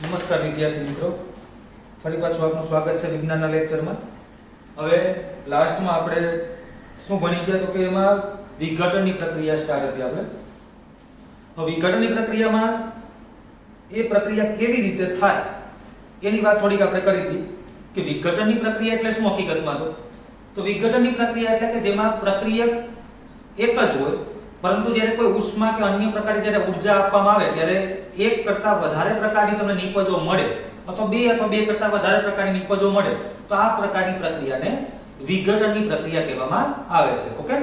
નમસ્કાર વિદ્યાર્થી મિત્રો, ફરી પાછું આપનું સ્વાગત છે વિજ્ઞાનના લેક્ચરમાં. હવે લાસ્ટમાં આપણે શું ભણી ગયા તો કે એમાં વિઘટનની પ્રક્રિયા સ્ટાર્ટ હતી આપણે. તો વિઘટનની પ્રક્રિયામાં એ પ્રક્રિયા કેવી રીતે થાય એની વાત થોડીક આપણે કરી હતી કે વિઘટનની પ્રક્રિયા એટલે શું હકીકતમાં તો વિઘટનની પ્રક્રિયા એટલે કે જેમાં પ્રક્રિયક એક જ હોય પરંતુ જ્યારે કોઈ ઉષ્મા કે અન્ય પ્રકારે જ્યારે ઊર્જા આપવામાં આવે ત્યારે એક કરતાં વધારે પ્રકારની તમને નિપજો મળે અથવા બે કરતાં વધારે પ્રકારની નિપજો મળે તો આ પ્રકારની પ્રક્રિયાને વિઘટનની પ્રક્રિયા કહેવામાં આવે છે. ઓકે,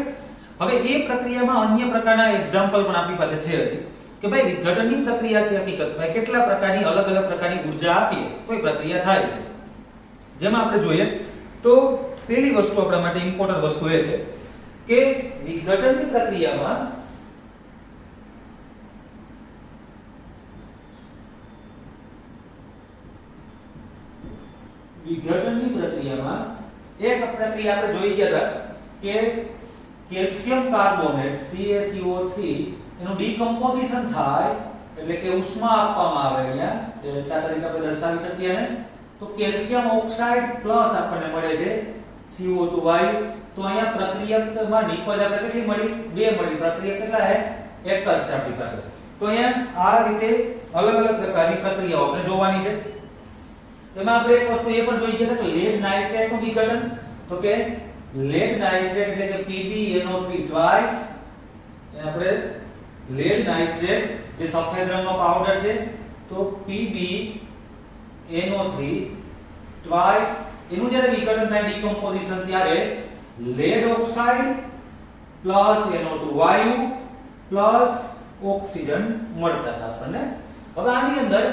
હવે એ પ્રક્રિયામાં અન્ય પ્રકારના એક્ઝામ્પલ પણ આપણી પાસે છે હજી કે ભાઈ વિઘટનની પ્રક્રિયા છે હકીકતમાં કેટલા પ્રકારની અલગ અલગ પ્રકારની ઊર્જા આપીએ તો એ પ્રક્રિયા થાય છે. જેમાં આપણે જોઈએ તો પહેલી વસ્તુ આપણા માટે ઇમ્પોર્ટન્ટ વસ્તુ એ છે કે વિઘટનની પ્રક્રિયામાં એક પ્રક્રિયા આપણે જોઈ ગયા હતા કે કેલ્શિયમ કાર્બોનેટ CaCO3 એનું ડીકમ્પોઝિશન થાય એટલે કે ઉષ્મા આપવામાં આવે. અહીંયા ડેલ્ટા તરીકે આપણે દર્શાવી શકીએ ને તો કેલ્શિયમ ઓક્સાઇડ પ્લસ આપણને મળે છે CO2 વાયુ. તો અહીંયા પ્રક્રિયકમાં નિપજ આપણે કેટલી મળી? 2 મળી. પ્રક્રિયક કેટલા છે? એક જ છે આપણી પાસે. તો અહીંયા આ રીતે અલગ અલગ પ્રકારની પ્રક્રિયાઓ આપણે જોવાની છે. એમાં આપણે એક વસ્તુ એ પણ જોઈ ગયા કે લેડ નાઇટ્રેટ નું વિઘટન. તો કે લેડ નાઇટ્રેટ એટલે કે PbNO3 ટ્વાઇસ એ આપણે લેડ નાઇટ્રેટ જે સફેદ રંગનો પાવડર છે તો PbNO3 ટ્વાઇસ એનું જ્યારે વિઘટન થાય ડીકમ્પોઝિશન ત્યારે લેડ ઓક્સાઇડ પ્લસ NO2 વાયુ પ્લસ ઓક્સિજન મળતા હતા આપણને. હવે આની અંદર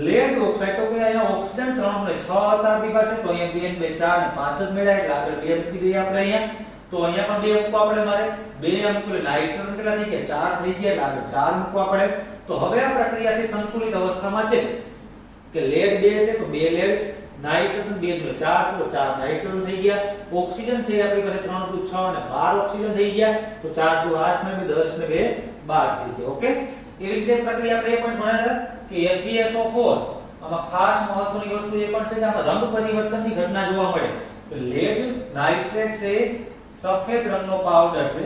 લેડ ઓક્સાઇડ તો કે અહીંયા ઓક્સિજન 3 ને 6 હતા આપણી પાસે તો અહીંયા 2 ને 4 ને 5 જ મળ્યા એટલે આગળ 2 મૂકી દઈએ આપણે અહીંયા. તો અહીંયા પણ 2 મૂકવા પડે મારે. 2 મૂકીને નાઇટ્રોજન કેટલા થઈ ગયા? 4 થઈ ગયા એટલે આગળ 4 મૂકવા પડે. તો હવે આ પ્રક્રિયા છે સંતુલિત અવસ્થામાં છે કે લેડ 2 છે તો 2 લેડ, નાઇટ્રોજન 2 ને 4 છે તો 4 નાઇટ્રોજન થઈ ગયા. ઓક્સિજન છે આપણી પાસે 3 2 6 અને 12 ઓક્સિજન થઈ ગયા તો 4 2 8 ને 10 ને 2 12 થઈ ગયા. ઓકે, એવી રીતે પ્રક્રિયા આપણે એ પણ ભણ્યા કે FeSO4 આમાં ખાસ મહત્વની વસ્તુ એ પણ છે કે આમાં રંગ પરિવર્તનની ઘટના જોવા મળે. તો લેડ નાઇટ્રેટ છે સફેદ રંગનો પાવડર છે,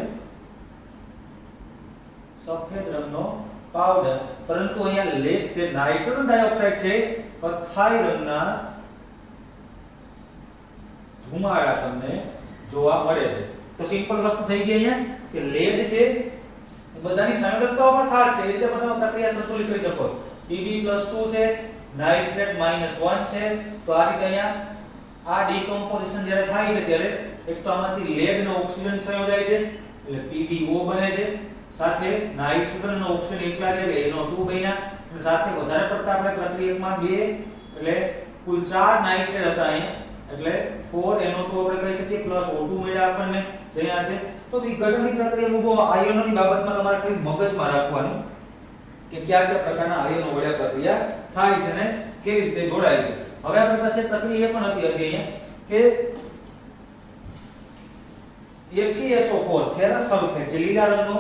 સફેદ રંગનો પાવડર, પરંતુ અહીંયા લેડ જે નાઇટ્રોજન ડાયોક્સાઇડ છે કથ્થાઈ રંગના ધુમાડા તમને જોવા મળે છે. તો સિમ્પલ વસ્તુ થઈ ગઈ અહીંયા કે લેડ છે બધાની સંયોજકતાઓ પણ ખાસ છે. એ રીતે તમે પ્રક્રિયા સંતુલિત કરી શકો. Pb+2 છે, નાઇટ્રેટ -1 છે. તો આ રીતે અહીંયા આ ડીકમ્પોઝિશન જ્યારે થાય છે ત્યારે એક તો આમાંથી લેડ નો ઓક્સિજન સંયોજાય છે એટલે PbO બને છે, સાથે નાઇટ્રોજન નો ઓક્સિજન એકલા રહે એટલે NO2 બન્યા અને સાથે વધારે પડતા આપણે પ્રક્રિયકમાં 2 એટલે કુલ 4 નાઇટ્રેટ હતા અહીંયા એટલે 4 NO2 આપણે કહી શકીએ પ્લસ O2 મળ્યા આપણને જ્યાં છે. તો વિઘટનની પ્રક્રિયામાં બહુ આયનોની બાબતમાં તમારે ખાલી મગજમાં રાખવાનું કે કયા કયા પ્રકારના આયનો વડે પ્રક્રિયા થાય છે ને કેવી રીતે જોડાય છે. હવે આપણી પાસે પ્રક્રિયા પણ હતી અહીંયા કે FeSO4 ફેરસ સલ્ફેટ જે લીલા રંગનો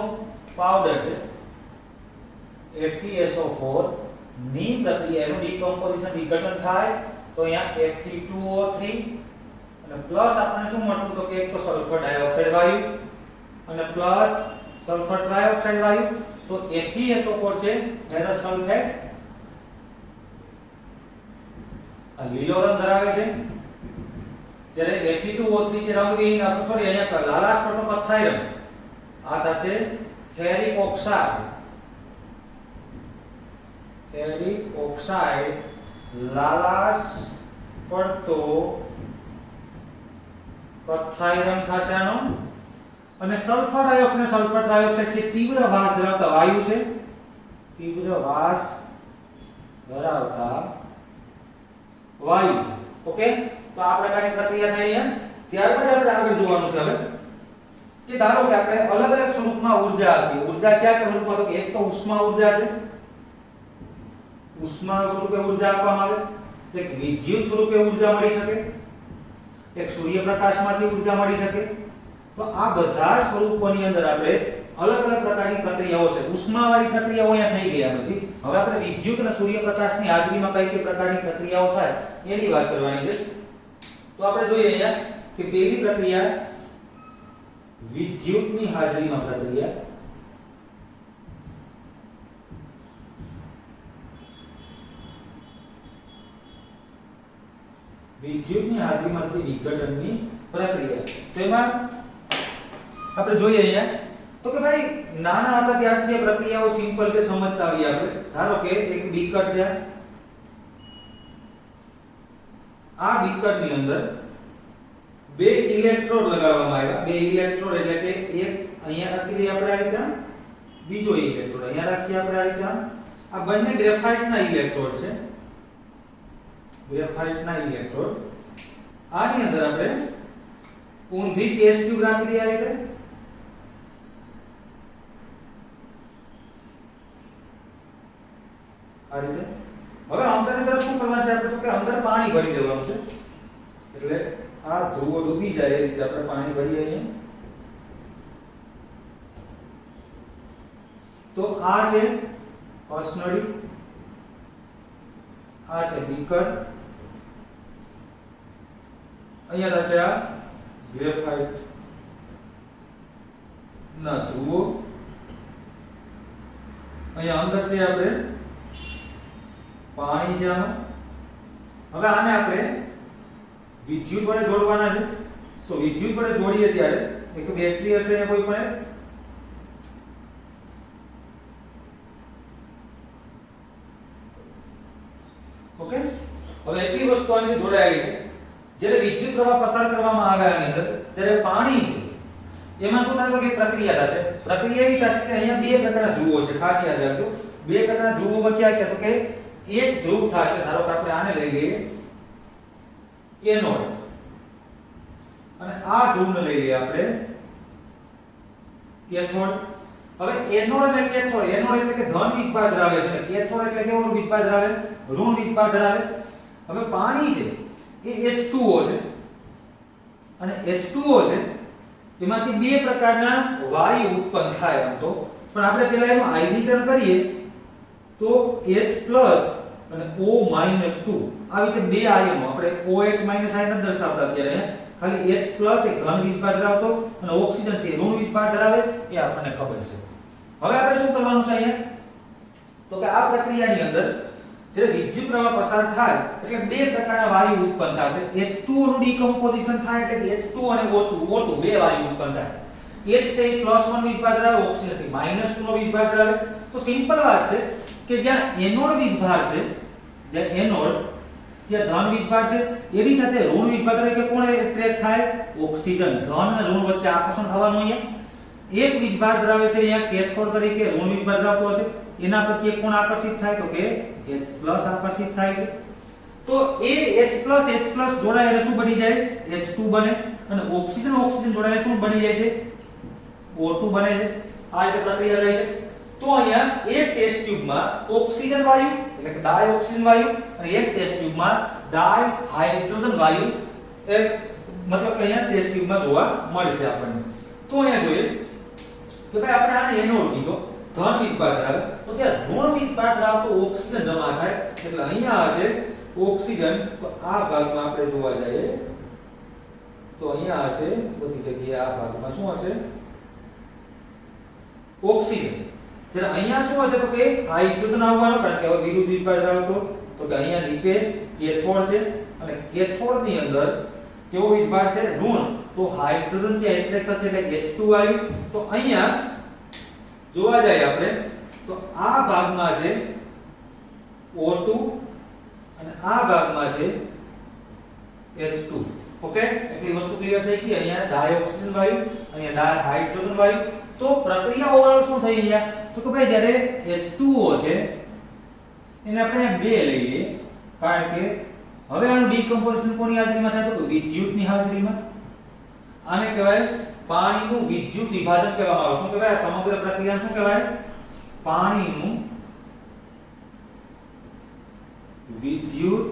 પાવડર છે FeSO4 ની પ્રક્રિયાનું ડીકમ્પોઝિશન વિઘટન થાય તો અહીંયા Fe2O3 અને પ્લસ આપણને શું મળતું તો કે એક તો સલ્ફર ડાયોક્સાઇડ વાયુ અને પ્લસ સલ્ફર ટ્રાયોક્સાઇડ વાયુ. તો FeSO4 છે ફેરસ સલ્ફેટ આ લીલો રંગ ધરાવે છે જ્યારે Fe2O3 છે રંગવિહીન અથવા સોરી અહીંયા લાલાશ પડતો કથ્થાઈ રંગ આ થશે ફેરિક ઓક્સાઇડ લાલાશ પડતો કથ્થાઈ રંગ થશે આનો. અને સલ્ફર ડાયોક્સાઇડ છે તીવ્ર વાસ ધરાવતા વાયુ છે, તીવ્ર વાસ ધરાવતા વાયુ છે. ઓકે, તો આ પ્રકારની પ્રક્રિયા થાય છે. ત્યારબાદ આપણે આગળ જોવાનું છે હવે કે ધારો કે આપણે અલગ અલગ સ્વરૂપમાં ઊર્જા આપીએ. ઊર્જા કયા સ્વરૂપમાં? તો એક તો ઉષ્મા ઊર્જા છે, ઉષ્મા સ્વરૂપે ઊર્જા આપવામાં આવે. એક વિદ્યુત સ્વરૂપે ઊર્જા મળી શકે, એક સૂર્યપ્રકાશમાંથી ઊર્જા મળી શકે. તો આ બધા સ્વરૂપોની અંદર આપણે અલગ અલગ પ્રકારની પ્રક્રિયાઓ છે. ઉષ્માવાળી પ્રક્રિયાઓ અહીંયા થઈ ગયા નથી. હવે આપણે વિદ્યુત અને સૂર્યપ્રકાશની હાજરીમાં કઈ કઈ પ્રકારની પ્રક્રિયાઓ થાય એની વાત કરવાની છે. તો આપણે જોઈએ અહીંયા કે પહેલી પ્રક્રિયા વિદ્યુતની હાજરીમાં પ્રક્રિયા. વિદ્યુતની હાજરીમાં થતી વિઘટનની પ્રક્રિયા. તો એમાં આપણે જોઈએ અહીંયા તો કે ભાઈ નાના હતા ત્યારથી આ પ્રક્રિયાઓ સિમ્પલ કે સમજતા આવી આપણે. ધારો કે એક બીકર છે. આ બીકરની અંદર બે ઇલેક્ટ્રોડ લગાવવામાં આવ્યા. બે ઇલેક્ટ્રોડ એટલે કે એક અહીંયા રાખી દઈએ આપણે આ રીતે, બીજો ઇલેક્ટ્રોડ અહીંયા રાખીએ આપણે આ રીતે. આ બંને ગ્રેફાઇટના ઇલેક્ટ્રોડ છે. ગ્રેફાઇટના ઇલેક્ટ્રોડ. આની અંદર આપણે ઊંધી ટેસ્ટ ટ્યુબ રાખી દઈએ આ રીતે. આ રીતે. હવે અંદરની તરફ શું કરવાનું છે આપણે? તો કે અંદર પાણી ભરી દેવાનું છે. એટલે આ ધ્રુવો ડૂબી જાય એ રીતે આપણે પાણી ભરીએ અહીંયા. તો આ છે અસનળી, આ છે બીકર, અહીંયા થશે આ ગ્રેફાઇટ ના ધ્રુવો, અહીંયા અંદર છે આપણે પાણી છે આમાં. હવે આને આપણે વિદ્યુત વડે જોડવાના છે. તો વિદ્યુત વડે જોડીએ ત્યારે એક બેટરી હશે કોઈ પણ, ઓકે. હવે એટલી વસ્તુ આની જોડાયેલી છે. જ્યારે વિદ્યુત પ્રવાહ પસાર કરવામાં આવે આની અંદર ત્યારે પાણી છે એમાં શું થાય કે પ્રક્રિયા થશે. પ્રક્રિયા એવી થશે કે અહીંયા બે પ્રકારના ધ્રુવો છે. ખાસ યાદ રાખજો, બે પ્રકારના ધ્રુવોમાં ક્યાં ક્યાં? તો કે એક ધ્રુવ થશે, ધારો કે આપણે આને લઈ લઈએ એનોડ, અને આ ધ્રુવને લઈ લઈએ આપણે કેથોડ. હવે એનોડ અને કેથોડ, એનોડ એટલે કે ધન વીજભાર ધરાવે છે અને કેથોડ એટલે કેવો વીજભાર ધરાવે? ઋણ વીજભાર ધરાવે. હવે પાણી છે એ H2O છે, અને H2O છે એમાંથી બે પ્રકારના વાયુ ઉત્પન્ન થાય આમ તો, પણ આપણે પહેલા એનું આયનીકરણ કરીએ તો H+ અને O-2 આવી રીતે બે આયનો આપણે OH- આયન દર્શાવતા અત્યારે. ખાલી H+ એ ધન વીજભાર ધરાવતો અને ઓક્સિજન છે ઋણ વીજભાર ધરાવે એ આપણને ખબર છે. હવે આપણે શું કરવાનું છે અહીંયા? તો કે આ પ્રક્રિયાની અંદર જ્યારે વિદ્યુત પ્રવાહ પસાર થાય એટલે બે પ્રકારના વાયુ ઉત્પન્ન થશે. H2O નું ડીકમ્પોઝિશન થાય એટલે H2 અને O2 બે વાયુ ઉત્પન્ન થાય. H છે એ +1 વીજભાર ધરાવે, ઓક્સિજન છે -2 નો વીજભાર ધરાવે. તો સિમ્પલ વાત છે કે જ્યાં એનોડ વીજભાર છે, જ્યાં એનોડ ત્યાં ધન વીજભાર છે એની સાથે ઋણ વીજભાર તરીકે કોણ એટ્રેક્ટ થાય? ઓક્સિજન. ધન અને ઋણ વચ્ચે આકર્ષણ થવાનું. અહીંયા એક વીજભાર ધરાવે છે, અહીંયા કેથોડ તરીકે ઋણ વીજભાર ધરાવતો હશે, એના પ્રત્યે કોણ આકર્ષિત થાય? તો કે H+ આકર્ષિત થાય છે. તો એ H+ જોડાય એટલે શું બની જાય? H2 બને. અને ઓક્સિજન જોડાય શું બની જાય છે? O2 બને છે. આ રીતે પ્રક્રિયા થાય છે. તો અહીંયા એક ટેસ્ટ ટ્યુબમાં ઓક્સિજન વાયુ એટલે કે ડાયઓક્સિજન વાયુ અને એક ટેસ્ટ ટ્યુબમાં ડાયહાઇડ્રોજન વાયુ એ મતલબ કે અહીંયા ટેસ્ટ ટ્યુબમાં જોવા મળશે આપણને. તો અહીંયા જોઈએ કે ભાઈ આપણે આને એનોડ કીધો, ધન વીજભાર ધરાવે, તો ત્યાં ઋણ વીજભાર ધરાવતો ઓક્સિજન જમા થાય એટલે અહીંયા હશે ઓક્સિજન. તો આ ભાગમાં આપણે જોવા જઈએ તો અહીંયા હશે બધી જગ્યાએ આ ભાગમાં શું હશે? ઓક્સિજન. જ્યારે અહીંયા શું હશે? તો કે હાઇડ્રોજન આવવાનો, કારણ કે હવે વિરુદ્ધ વીજભાર ધરાવતો. તો કે અહીંયા નીચે કેથોડ છે અને કેથોડની અંદર કેવો વીજભાર છે? ઋણ. તો હાઇડ્રોજન જે એટ્રેક્ટ થશે એટલે H2 આવ્યું. તો અહીંયા જોવા જાય આપણે તો આ ભાગમાં છે O2 અને આ ભાગમાં છે H2. ઓકે, એટલી વસ્તુ ક્લિયર થઈ ગઈ. અહીંયા ડાયઓક્સિજન વાયુ, અહીંયા ડાયહાઇડ્રોજન વાયુ. તો પ્રક્રિયા ઓવરઓલ શું થઈ અહીંયા? તો કે ભાઈ જ્યારે H2O છે એને આપણે બે લઈએ, કારણ કે હવે આનું ડીકમ્પોઝિશન કોની હાજરીમાં થાય? તો વિદ્યુતની હાજરીમાં. આને કહેવાય પાણીનું વિદ્યુત વિભાજન કહેવામાં આવે. શું કહેવાય? સમગ્ર પ્રક્રિયાને શું કહેવાય? પાણીનું વિદ્યુત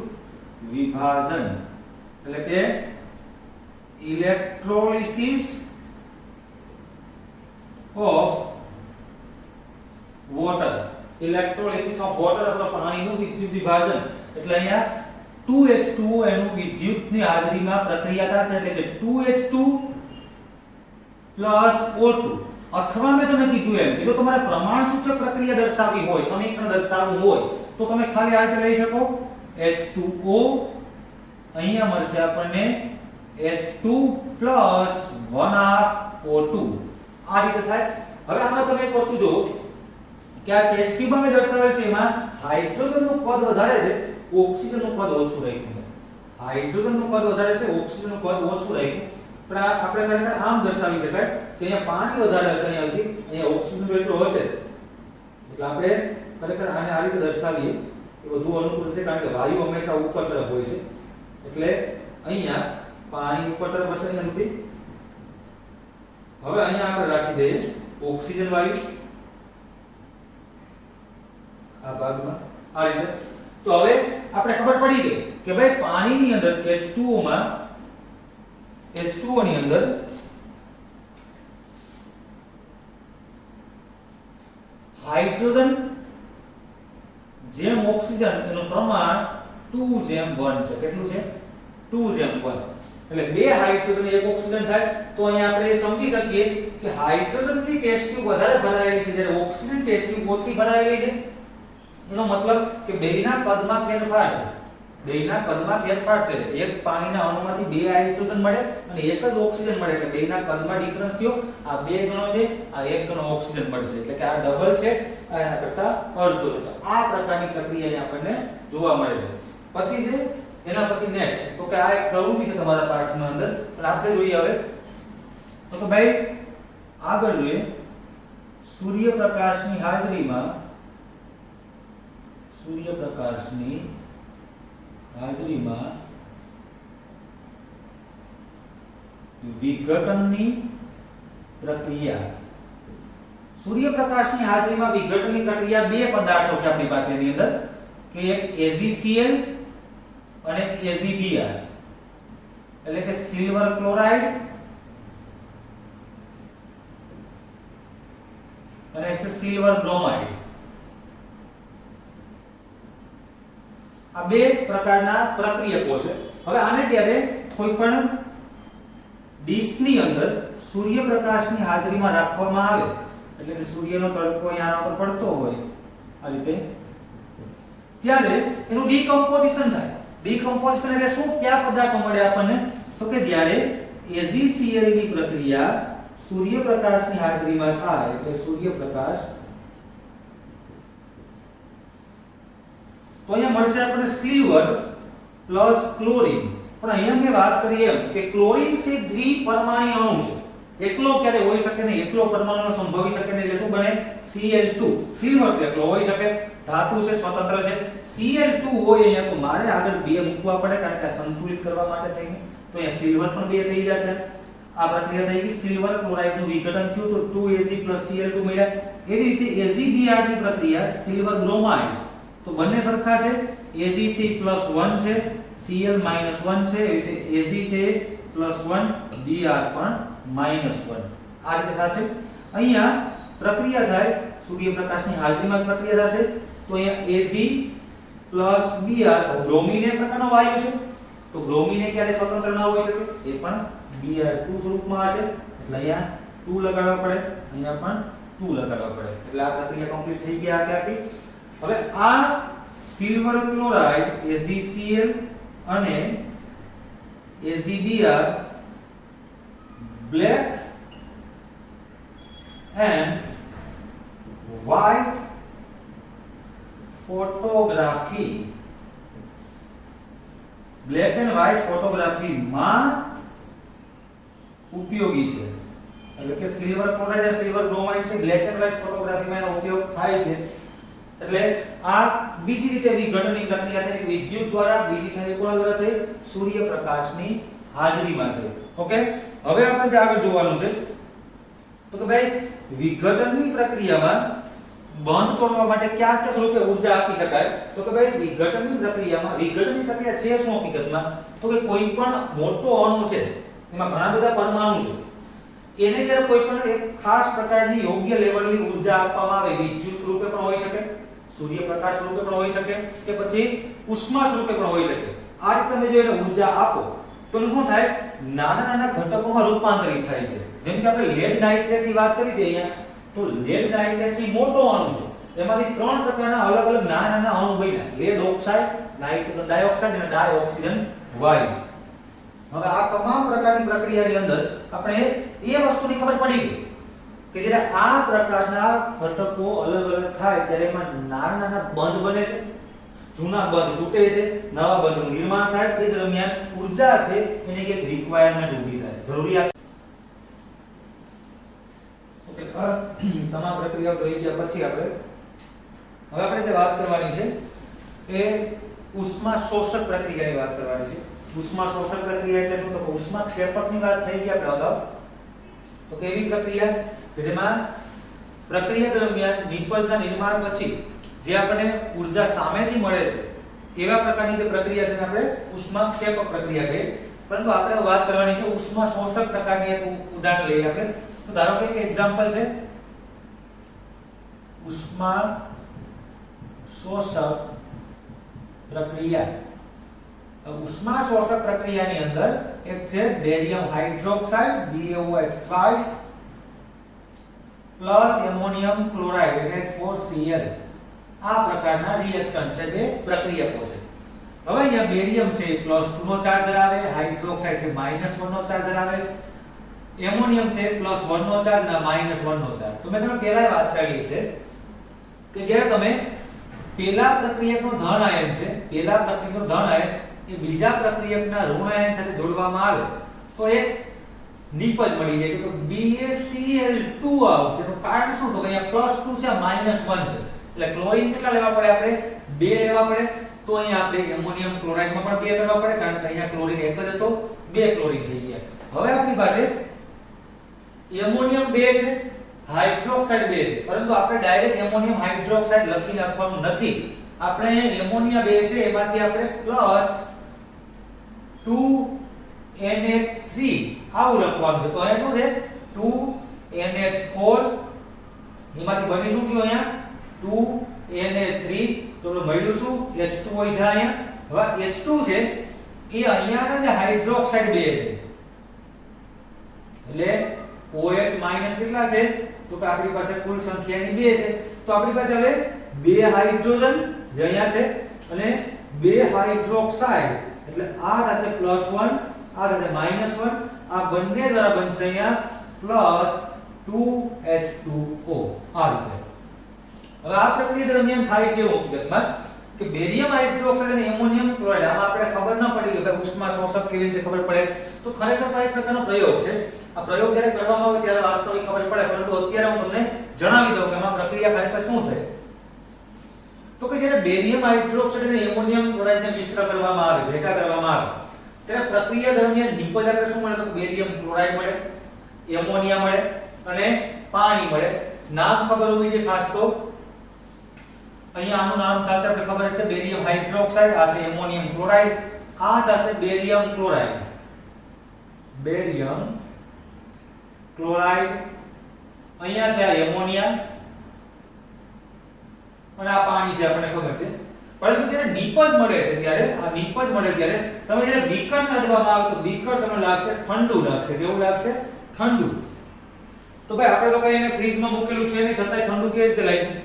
વિભાજન એટલે કે ઇલેક્ટ્રોલિસિસ ઓફ વોટર, ઇલેક્ટ્રોલિસિસ ઓફ વોટર અથવા પાણીનું વિદ્યુત વિભાજન, એટલે અહીંયા 2H2O એનું વિદ્યુતની હાજરીમાં પ્રક્રિયા થશે એટલે કે 2H2 O2, અથવા મેં તમને કીધું એમ કે જો તમારે પ્રમાણસૂચક પ્રક્રિયા દર્શાવવી હોય, સમીકરણ દર્શાવવું હોય તો તમે ખાલી આ રીતે લઈ શકો H2O, અહીંયા મળશે આપણને H2 1/2O2, આ રીતે થાય। હવે આમાં તમે એક વસ્તુ જો કે આ ટેસ્ટ ટ્યુબમાં મેં દર્શાવેલ છે એમાં હાઇડ્રોજનનું કદ વધારે છે, ઓક્સિજનનું કદ ઓછું રાખ્યું છે। હાઇડ્રોજનનું કદ વધારે છે, ઓક્સિજનનું કદ ઓછું રાખ્યું, પણ આપણે ખરેખર આમ દર્શાવી શકાય કે અહીંયા પાણી વધારે હશે અહીંયાથી, અહીંયા ઓક્સિજન તો એટલો હશે, એટલે આપણે ખરેખર આને આ રીતે દર્શાવીએ એ વધુ અનુકૂળ છે, કારણ કે વાયુ હંમેશા ઉપર તરફ હોય છે, એટલે અહીંયા પાણી ઉપર તરફ હશે અહીંયા સુધી। હવે અહીંયા આપણે રાખી દઈએ ઓક્સિજન વાયુ આ ભાગમાં આ રીતે। તો હવે આપણે ખબર પડી ગઈ કે ભાઈ પાણીની અંદર H2O માં H2O ની અંદર હાઇડ્રોજન જેમ ઓક્સિજન એનું પ્રમાણ 2:1 છે। કેટલું છે? 2:1, એટલે બે હાઇડ્રોજન એક ઓક્સિજન થાય તો અહીંયા આપણે સમજી શકીએ કે હાઇડ્રોજનની ટેસ્ટ ટ્યુબ વધારે ભરાયેલી છે જ્યારે ઓક્સિજન ટેસ્ટ ટ્યુબ ઓછી ભરાયેલી છે। એનો મતલબ કે બેયના કદમાં ફેરફાર છે, બેયના કદમાં ફેરફાર છે, એક પાણીના અણુમાંથી બે હાઇડ્રોજન મળે અને એક જ ઓક્સિજન મળે, એટલે બેયના કદમાં ડિફરન્સ થયો, આ 2 ગણો છે, આ 1 ગણો ઓક્સિજન મળશે, એટલે કે આ ડબલ છે, આ એના કરતા અડધો છે। તો આ પ્રકારની પ્રક્રિયા આપણને જોવા મળે છે। પછી છે એના પછી નેક્સ્ટ, તો કે આ એક પ્રવૃત્તિ છે તમારા પાઠમાં અંદર, પણ આપણે જોઈએ હવે તો ભાઈ આગળ જોઈએ સૂર્યપ્રકાશની હાજરીમાં વિઘટનની પ્રક્રિયા। સૂર્યપ્રકાશની હાજરીમાં વિઘટનની પ્રક્રિયા બે પદાર્થો છે આપણી પાસે એની અંદર કે એક AgCl અને AgBr, એટલે કે સિલ્વર ક્લોરાઇડ અને એક છે સિલ્વર બ્રોમાઇડ। આ બે પ્રકારના પ્રક્રિયકો છે। હવે આને જ્યારે કોઈ પણ ડીશની અંદર સૂર્યપ્રકાશની હાજરીમાં રાખવામાં આવે, એટલે કે સૂર્યનો તડકો આના પર પડતો હોય આ રીતે, ત્યારે એનું ડીકમ્પોઝિશન થાય। ડીકમ્પોઝિશન એટલે શું? કયા પદાર્થો મળે આપણને? તો કે જ્યારે AgCl ની પ્રક્રિયા સૂર્યપ્રકાશની હાજરીમાં થાય, એટલે સૂર્યપ્રકાશ, તો અહીંયા મળશે આપણને સિલ્વર પ્લસ ક્લોરીન। પણ અહીંયા મેં વાત કરી એમ કે ક્લોરીન છે દ્વિપરમાણુ અણુ છે, એકલો ક્યારે હોઈ શકે નહીં, એકલો પરમાણુ સંભવી શકે નહીં, એટલે શું બને? Cl2। સિલ્વર તો એકલો હોઈ શકે, ધાતુ છે, સ્વતંત્ર છે, Cl2 હોય અહીંયા તો મારે આગળ બે મૂકવા પડે, કારણ કે સંતુલિત કરવા માટે થઈને, તો અહીંયા સિલ્વર પણ બે થઈ જશે। આ પ્રક્રિયા થઈ ગઈ, સિલ્વર ક્લોરાઇડનું વિઘટન થયું તો 2Ag Cl2 મળ્યા। એવી રીતે AgBr ની પ્રક્રિયા સિલ્વર બ્રોમાઇડ, તો બંને સરખા છે, Ag+1 છે, Cl -1 છે, એવી રીતે Ag છે +1, Br પણ -1, આ રીતે થશે। અહીંયા પ્રક્રિયા થાય સૂર્યપ્રકાશની હાજરીમાં પ્રક્રિયા થશે, તો અહીંયા Ag Br, બ્રોમીન એક પ્રકારનો વાયુ છે, તો બ્રોમીન ક્યારે સ્વતંત્ર ન હોઈ શકે, એ પણ Br2 સ્વરૂપમાં હશે, એટલે અહીંયા 2 લગાડવા પડે, અહીંયા પણ 2 લગાડવા પડે, એટલે આ પ્રક્રિયા કમ્પ્લીટ થઈ ગઈ આખી। હવે આ સિલ્વર ક્લોરાઇડ AgCl અને AgBr black and white photography, black and white ફોટોગ્રાફીમાં ઉપયોગી છે, એટલે કે સિલ્વર ક્લોરાઇડ અને સિલ્વર બ્રોમાઇડ છે, બ્લેક એન્ડ વ્હાઇટ ફોટોગ્રાફીમાં એનો ઉપયોગ થાય છે। એટલે આ બીજી રીતે વિઘટનની પ્રક્રિયા થઈ, વિદ્યુત દ્વારા, બીજી થઈ કોના દ્વારા થઈ? સૂર્યપ્રકાશની હાજરીમાં થઈ। ઓકે, હવે આપણે જે આગળ જોવાનું છે તો કે ભાઈ વિઘટનની પ્રક્રિયામાં બંધ તોડવા માટે કયા કયા સ્વરૂપે ઊર્જા આપી શકાય? તો કે ભાઈ વિઘટનની પ્રક્રિયા છે શું હકીકતમાં? તો કે કોઈ પણ મોટો અણુ છે એમાં ઘણા બધા પરમાણુ છે, એને જ્યારે કોઈ પણ એક ખાસ પ્રકારની યોગ્ય લેવલની ઊર્જા આપવામાં આવે, વિદ્યુત સ્વરૂપે પણ હોઈ શકે, સૂર્યપ્રકાશ સ્વરૂપે પણ હોઈ શકે કે પછી ઉષ્મા સ્વરૂપે પણ હોઈ શકે. આ રીતે તમે જો એને ઊર્જા આપો તો શું થાય, નાના નાના ઘટકોમાં રૂપાંતરિત થાય છે. જેમ કે આપણે લેડ નાઇટ્રેટની વાત કરી હતી અહીંયા, તો લેડ નાઇટ્રેટ છે મોટો અણુ છે, એમાંથી 3 પ્રકારના અલગ અલગ નાના નાના અણુ બન્યા, લેડ ઓક્સાઇડ, નાઇટ્રોજન ડાયોક્સાઇડ અને ડાયોક્સિજન વાયુ. હવે આ તમામ પ્રકારની પ્રક્રિયાની અંદર આપણે એ વસ્તુની ખબર પડી ગઈ કે જ્યારે આ પ્રકારના ઘટકો અલગ અલગ થાય ત્યારે એમાં નાના નાના બંધ બને છે, જૂના બંધ તૂટે છે, નવા બંધનું નિર્માણ થાય. એ દરમિયાન ઊર્જા છે એની એક રિક્વાયરમેન્ટ ઊભી થાય, જરૂરિયાત. ઓકે, તમામ પ્રક્રિયાઓ થઈ ગયા પછી આપણે જે વાત કરવાની છે એ ઉષ્મા શોષક પ્રક્રિયાની વાત કરવાની છે. ઉષ્મા શોષક પ્રક્રિયા એટલે શું? તો ઉષ્માક્ષેપકની વાત થઈ ગઈ આપણે અગાઉ. તો કેવી પ્રક્રિયા કે જેમાં પ્રક્રિયા દરમિયાન નિપજના નિર્માણ પછી જે આપણને ઊર્જા સામેથી મળે છે એવા પ્રકારની જે પ્રક્રિયા છે આપણે ઉષ્માક્ષેપક પ્રક્રિયા કહીએ. પરંતુ આપણે વાત કરવાની છે ઉષ્મા શોષક પ્રકારની એક ઉદાહરણ લઈએ આપણે. તો ધારો કે એક એક્ઝામ્પલ છે ઉષ્મા શોષક પ્રક્રિયા. ઉષ્મા શોષક પ્રક્રિયાની અંદર એક છે barium hydroxide BaOH plus ammonium chloride NH4Cl. આ પ્રકારના રિએક્ટન્ટ છે, બે પ્રક્રિયકો છે. હવે અહીંયા બેરિયમ છે +2 નો ચાર્જ ધરાવે, હાઇડ્રોક્સાઇડ છે -1 નો ચાર્જ ધરાવે, એમોનિયમ છે +1 નો ચાર્જ અને -1 નો ચાર્જ. તો મેં તમને પહેલા વાત કરી છે કે જ્યારે તમે પહેલા પ્રક્રિયકનો ધન આયન છે, પહેલા પ્રક્રિયકનો ધન આયન એ બીજા પ્રક્રિયકના ઋણ આયન સાથે જોડવામાં આવે તો એક નિપજ મળી જાય કે BaCl2 આવશે. તો કારણ શું? તો અહીંયા +2 છે, -1 છે, એટલે ક્લોરીન કેટલા લેવા પડે? આપણે 2 લેવા પડે. તો અહીંયા આપણે એમોનિયમ ક્લોરાઇડમાં પણ 2 કરવા પડે, કારણ કે અહીંયા ક્લોરીન એક જ હતો, 2 ક્લોરીન થઈ ગયા. હવે આપણી પાસે એમોનિયમ 2 છે, હાઇડ્રોક્સાઇડ 2 છે, પરંતુ આપણે ડાયરેક્ટ એમોનિયમ હાઇડ્રોક્સાઇડ લખી નાખવાનું નથી. આપણે એમોનિયા 2 છે એમાંથી આપણે +2NH3 આવું લખવાનું છે. તો અહીંયા શું છે? 2NH4 એમાંથી બની શું ગયું? અહીંયા 2NH3. તો મળ્યું શું? H2O ઇધા અહીંયા. હવે H2 છે એ અહીંયાના જે હાઇડ્રોક્સાઇડ 2 છે, એટલે OH માઈનસ કેટલા છે? તો કે આપણી પાસે કુલ સંખ્યાની 2 છે. તો આપણી પાસે હવે 2 હાઇડ્રોજન જે અહીંયા છે અને 2 હાઇડ્રોક્સાઇડ, એટલે આ થશે +1, આ થશે -1. આ બંને દ્વારા બનશે અહીંયા +2H2O. આ રીતે. હવે આ પ્રક્રિયા દરમિયાન થાય છે એવું હકીકતમાં કે બેરિયમ હાઇડ્રોક્સાઇડ અને એમોનિયમ ક્લોરાઇડ, આમાં આપણે ખબર ન પડી કે ભાઈ ઉષ્મા શોષક કેવી રીતે ખબર પડે. તો ખરેખર તો એક પ્રકારનો પ્રયોગ છે. આ પ્રયોગ જ્યારે કરવામાં આવે ત્યારે વાસ્તવિક ખબર પડે, પરંતુ અત્યારે હું તમને જણાવી દઉં કે આમાં પ્રક્રિયા ખરેખર શું થાય. તો કે જ્યારે બેરિયમ હાઇડ્રોક્સાઇડ અને એમોનિયમ ક્લોરાઇડને મિશ્ર કરવામાં આવે, ભેગા કરવામાં આવે, ત્યારે પ્રક્રિયા દરમિયાન નિપજ આપણે શું મળે? તો બેરિયમ ક્લોરાઇડ મળે, એમોનિયા મળે અને પાણી મળે. નામ ખબર હોવી જોઈએ ખાસ. તો અહીંયા આનું નામ થશે આપણે ખબર છે બેરિયમ હાઇડ્રોક્સાઇડ, આ છે એમોનિયમ ક્લોરાઇડ, આ થશે બેરિયમ ક્લોરાઇડ. બેરિયમ ક્લોરાઇડ, અહીંયા છે આ એમોનિયા અને આ પાણી છે, આપણને ખબર છે. પરંતુ જ્યારે નિપજ મળે છે ત્યારે આ નિપજ મળે ત્યારે તમે જ્યારે બીકરને અડવામાં આવે તો બીકર તમને લાગશે ઠંડુ લાગશે. કેવું લાગશે? ઠંડુ. તો ભાઈ આપણે તો કઈ એને ફ્રીજમાં મૂકેલું છે ને છતાંય ઠંડુ કેવી રીતે લાગ્યું?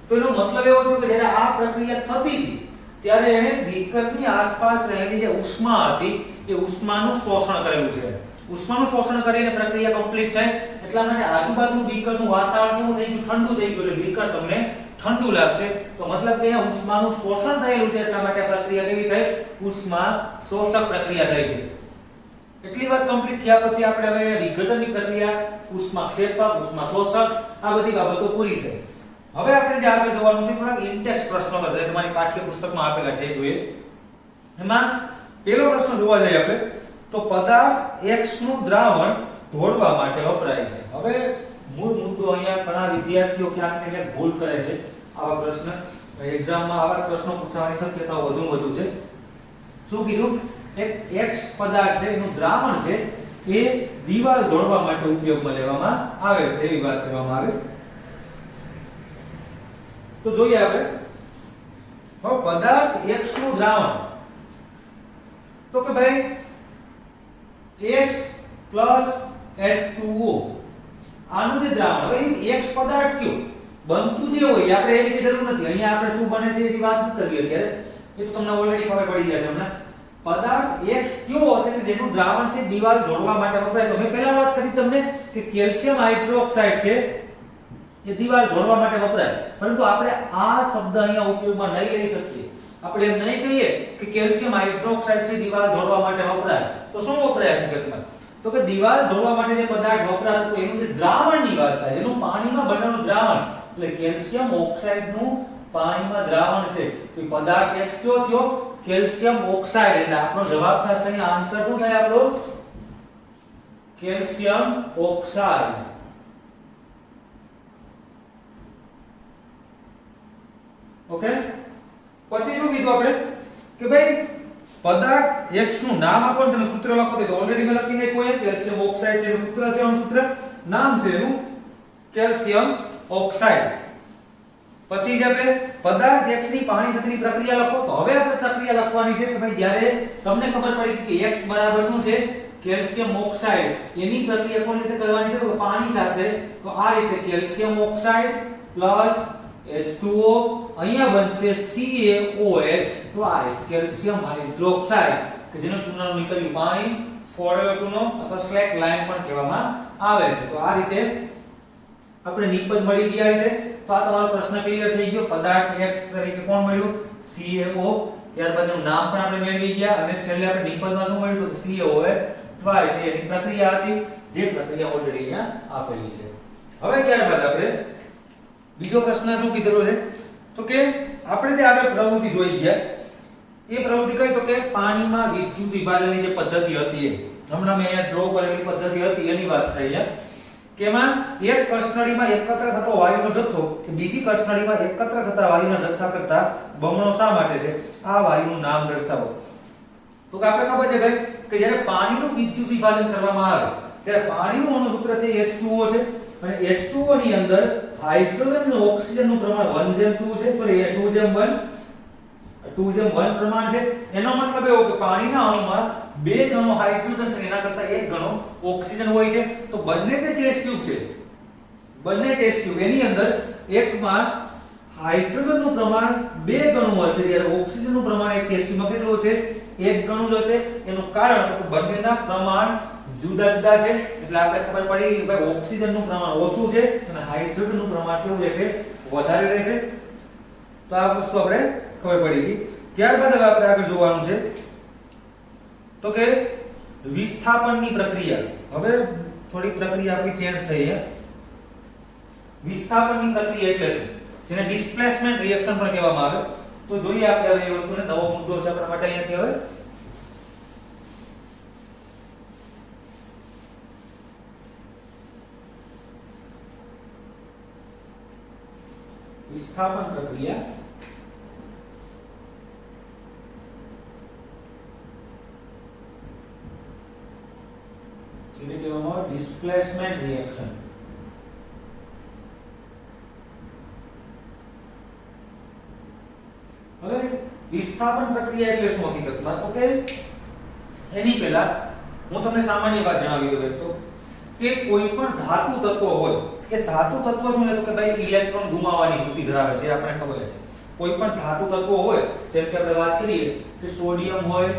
તો એનો મતલબ એવો થયો કે જ્યારે આ પ્રક્રિયા થતી હતી ત્યારે એને બીકરની આસપાસ રહેલી જે ઉષ્મા હતી એ ઉષ્માનું શોષણ કરેલું છે. ઉષ્માનું શોષણ કરીને પ્રક્રિયા કમ્પ્લીટ થઈ, એટલા માટે આજુબાજુનું બીકરનું વાતાવરણ કેવું થઈ ગયું? ઠંડુ થઈ ગયું. એટલે બીકર તમને ઠંડુ લાગશે. તો મતલબ કે અહીંયા ઉષ્માનું શોષણ થયેલું છે, એટલા માટે પ્રક્રિયા કેવી થઈ? ઉષ્મા શોષક પ્રક્રિયા થઈ છે. એટલી વાત કમ્પ્લીટ થયા પછી આપણે હવે વિઘટનની પ્રક્રિયા, ઉષ્માક્ષેપક, ઉષ્મા શોષક, આ બધી બાબતો પૂરી થઈ. હવે આપણે જે આગળ જોવાનું છે થોડા ઇન્ટેક્સ પ્રશ્નો હતા, તમારી પાઠ્યપુસ્તકમાં આપેલા છે એ જોઈએ. એમાં પહેલો પ્રશ્ન જોવા જઈએ આપણે તો પદાર્થ X નું દ્રાવણ ઢોળવા માટે વપરાય છે. હવે મૂળ મુદ્દો અહીંયા ઘણા વિદ્યાર્થીઓ ક્યાંક ને ક્યાંક ભૂલ કરે છે. આવા પ્રશ્ન એક્ઝામમાં આવા પ્રશ્નો પૂછવાની શક્યતાઓ વધુ છે. શું કીધું? એક X પદાર્થ છે એનું દ્રાવણ છે એ દીવાલ દોડવા માટે ઉપયોગમાં લેવામાં આવે છે એવી વાત કરવામાં આવે. તો જોઈએ આપણે હવે પદાર્થ X નું દ્રાવણ તો કે ભાઈ X H2O આનું જે દ્રાવણ હવે X પદાર્થ કયો બનતું જે હોય આપણે એની જરૂર નથી. અહીંયા આપણે શું બને છે એની વાત નથી કરવી અત્યારે, એ તો તમને ઓલરેડી ખબર પડી જશે હમણાં. પદાર્થ X કયો હશે કે જેનું દ્રાવણ છે દીવાલ દોડવા માટે વપરાય. તો મેં પહેલા વાત કરી તમને કે કેલ્શિયમ હાઇડ્રોક્સાઇડ છે એ દીવાલ દોડવા માટે વપરાય, પરંતુ આપણે આ શબ્દ અહીંયા ઉપયોગમાં નહીં લઈ શકીએ. આપણે એમ નહીં કહીએ કે કેલ્શિયમ હાઇડ્રોક્સાઇડ છે દીવાલ દોડવા માટે વપરાય. તો શું વપરાય હકીકતમાં? તો કે દીવાલ દોડવા માટે જે પદાર્થ વપરાતો તો એનું જે દ્રાવણની વાત થાય, એનું પાણીમાં બનેલું દ્રાવણ એટલે કેલ્શિયમ ઓક્સાઇડ નું પાણીમાં દ્રાવણ છે. તો પદાર્થ X કયો થયો? Calcium oxide. એટલે આપણો જવાબ થશે અહીં આન્સર શું થાય આપણો? Calcium oxide. ઓકે, પછી શું કીધું આપણે કે ભાઈ પદાર્થ X નું નામ આપો ને તમે સૂત્ર લખો તો ઓલરેડી મેં લખી નાખ્યું છે. કેલ્શિયમ ઓક્સાઇડ છે એનું સૂત્ર છે, એનું સૂત્ર નામ છે એનું કેલ્શિયમ ઓક્સાઇડ. પછી જે આપણે પદાર્થ X ની પાણી સાથેની પ્રક્રિયા લખો તો હવે આપણે પ્રક્રિયા લખવાની છે કે ભાઈ જ્યારે તમને ખબર પડી કે X બરાબર શું છે? Calcium oxide. એની પ્રક્રિયા કોની સાથે કરવાની છે? તો પાણી સાથે. તો આ રીતે કેલ્શિયમ ઓક્સાઇડ પ્લસ H2O અહીંયા બનશે CaOH ટ્વાઇસ કેલ્શિયમ હાઇડ્રોક્સાઇડ કે જેનું ચૂનાનું નીકળ્યું પાણી ફોડેલો ચૂનો અથવા સ્લેક લાઇમ પણ કહેવામાં આવે છે. તો આ રીતે આપણે નિપજ મળી ગયા રીતે. તો આ તમારો પ્રશ્ન ક્લિયર થઈ ગયો. પદાર્થ X તરીકે કોણ મળ્યું? CaO. ત્યારબાદ એનું નામ પણ આપણે મેળવી ગયા અને છેલ્લે આપણે નિપજમાં શું મળ્યું? તો CaOH ટ્વાઇસ એની પ્રક્રિયા હતી જે પ્રક્રિયા ઓલરેડી અહીંયા આપેલી છે. હવે ત્યારબાદ આપણે બીજો પ્રશ્ન શું કીધેલો છે? તો કે આપણે જે આગળ પ્રવૃત્તિ જોઈ ગયા એ પ્રવૃત્તિ કઈ? તો કે પાણીમાં વિદ્યુત વિભાજનની જે પદ્ધતિ હતી એ હમણાં મેં અહીંયા ડ્રો કરેલી પદ્ધતિ હતી એની વાત થઈ છે કે એમાં એક કસનળીમાં એકત્ર થતો વાયુનો જથ્થો કે બીજી કસનળીમાં એકત્ર થતા વાયુના જથ્થા કરતા બમણો શા માટે છે? આ વાયુનું નામ દર્શાવો. તો કે આપણે ખબર છે ભાઈ કે જ્યારે પાણીનું વિદ્યુત વિભાજન કરવામાં આવે ત્યારે પાણીનું અણુ સૂત્ર છે H2O છે અને H2O ની અંદર હાઇડ્રોજન અને ઓક્સિજનનું પ્રમાણ 1:2 છે. સોરી 2:1 પ્રમાણ છે. એનો મતલબ એવો કે પાણીના અણુમાં 2 ગણો હાઇડ્રોજન છે એના કરતા 1 ગણો ઓક્સિજન હોય છે. તો બંને જે ટેસ્ટ ટ્યુબ છે બંને ટેસ્ટ ટ્યુબ એની અંદર એકમાં હાઇડ્રોજનનું પ્રમાણ 2 ગણું હશે જ્યારે ઓક્સિજનનું પ્રમાણ એક ટેસ્ટ ટ્યુબમાં કેટલું છે? 1 ગણું જ હશે. એનું કારણ તો બંનેના પ્રમાણ જુદા જુદા છે એટલે આપણે ખબર પડી કે ભાઈ ઓક્સિજનનું પ્રમાણ ઓછું છે અને હાઇડ્રોજનનું પ્રમાણ કેવું રહેશે? વધારે રહેશે. તો આ વસ્તુ આપણે ખબર પડી ગઈ. ત્યારબાદ હવે આપણે આગળ જોવાનું છે તો કે વિસ્થાપનની પ્રક્રિયા. હવે થોડી પ્રક્રિયા આપણી ચેન્જ થઈ છે. વિસ્થાપનની પ્રક્રિયા એટલે શું? જેને ડિસ્પ્લેસમેન્ટ રિએક્શન પણ કહેવામાં આવે. તો જોઈએ આપણે હવે એ વસ્તુને. નવો મુદ્દો છે આપણા માટે અહીંયાથી હવે વિસ્થાપન પ્રક્રિયા. જેને કહેવામાં આવે ડિસ્પ્લેસમેન્ટ રિએક્શન. હવે વિસ્થાપન પ્રક્રિયા એટલે શું હકીકતમાં? તો કે એની પહેલા હું તમને સામાન્ય વાત જણાવી દઉં તો કે કોઈ પણ ધાતુ તત્વ હોય એ ધાતુ તત્વ શું છે? તો કે ભાઈ ઇલેક્ટ્રોન ગુમાવવાની વૃત્તિ ધરાવે છે. આપણે ખબર છે કોઈ પણ ધાતુ તત્વ હોય જેમ કે આપણે વાત કરીએ કે સોડિયમ હોય,